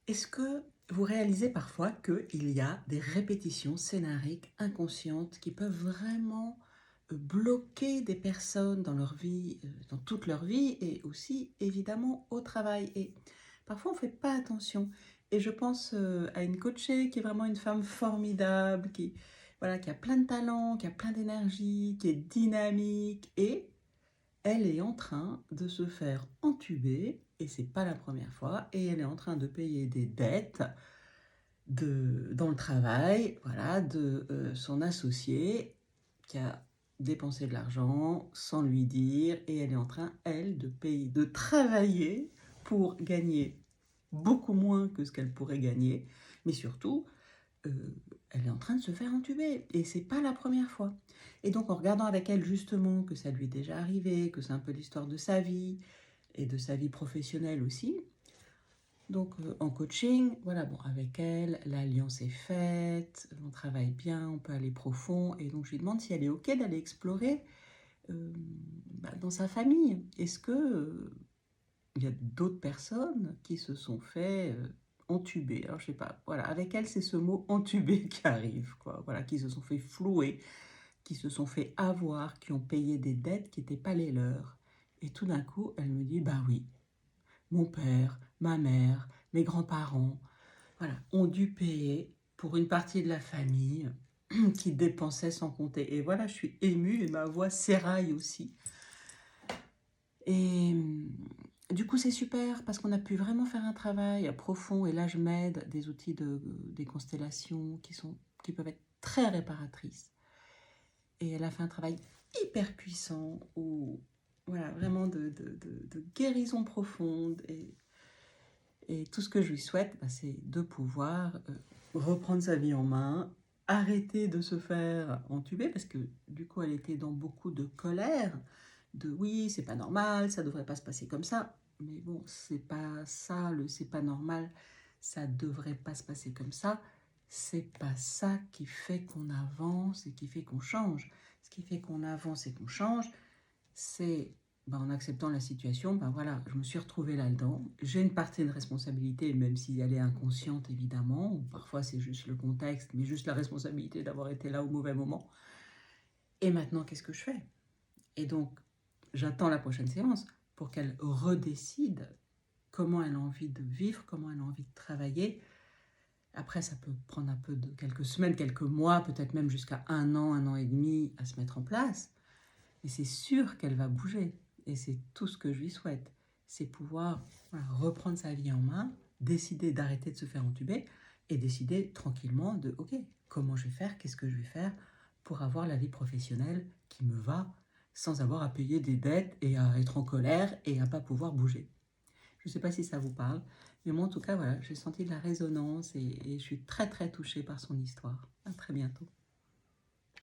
Est-ce que vous réalisez parfois qu'il y a des répétitions scénariques inconscientes qui peuvent vraiment bloquer des personnes dans leur vie, dans toute leur vie et aussi évidemment au travail? Et parfois on ne fait pas attention. Et je pense à une coachée qui est vraiment une femme formidable, qui, voilà, qui a plein de talent, qui a plein d'énergie, qui est dynamique et elle est en train de se faire entuber, et c'est pas la première fois, et elle est en train de payer des dettes dans le travail, voilà, de son associé qui a dépensé de l'argent sans lui dire, et elle est en train, elle, de payer, de travailler pour gagner beaucoup moins que ce qu'elle pourrait gagner, mais surtout elle est en train de se faire entuber et c'est pas la première fois. Et donc en regardant avec elle justement que ça lui est déjà arrivé, que c'est un peu l'histoire de sa vie et de sa vie professionnelle aussi. Donc en coaching, voilà, bon, avec elle, l'alliance est faite, on travaille bien, on peut aller profond. Et donc je lui demande si elle est OK d'aller explorer dans sa famille. Est-ce que il y a d'autres personnes qui se sont fait entuber. Alors, je sais pas, voilà, avec elle, c'est ce mot entubé qui arrive, quoi. Voilà, qui se sont fait flouer, qui se sont fait avoir, qui ont payé des dettes qui n'étaient pas les leurs. Et tout d'un coup, elle me dit, bah oui, mon père, ma mère, mes grands-parents, voilà, ont dû payer pour une partie de la famille qui dépensait sans compter. Et voilà, je suis émue et ma voix s'éraille aussi. Et du coup, c'est super parce qu'on a pu vraiment faire un travail profond. Et là, je m'aide des outils des constellations qui peuvent être très réparatrices. Et elle a fait un travail hyper puissant où, voilà, vraiment de guérison profonde. Et tout ce que je lui souhaite, bah, c'est de pouvoir reprendre sa vie en main, arrêter de se faire entuber parce que du coup, elle était dans beaucoup de colère de oui, c'est pas normal, ça devrait pas se passer comme ça. Mais bon, c'est pas ça, c'est pas normal, ça devrait pas se passer comme ça. C'est pas ça qui fait qu'on avance et qui fait qu'on change. Ce qui fait qu'on avance et qu'on change, c'est en acceptant la situation, voilà, je me suis retrouvée là-dedans. J'ai une partie de responsabilité, même si elle est inconsciente évidemment, ou parfois c'est juste le contexte, mais juste la responsabilité d'avoir été là au mauvais moment. Et maintenant, qu'est-ce que je fais? Et donc, j'attends la prochaine séance pour qu'elle redécide comment elle a envie de vivre, comment elle a envie de travailler. Après, ça peut prendre un peu de quelques semaines, quelques mois, peut-être même jusqu'à un an et demi à se mettre en place. Mais c'est sûr qu'elle va bouger. Et c'est tout ce que je lui souhaite. C'est pouvoir, voilà, reprendre sa vie en main, décider d'arrêter de se faire entuber et décider tranquillement de, ok, comment je vais faire, qu'est-ce que je vais faire pour avoir la vie professionnelle qui me va sans avoir à payer des dettes et à être en colère et à pas pouvoir bouger. Je ne sais pas si ça vous parle, mais moi en tout cas, voilà, j'ai senti de la résonance et je suis très très touchée par son histoire. À très bientôt.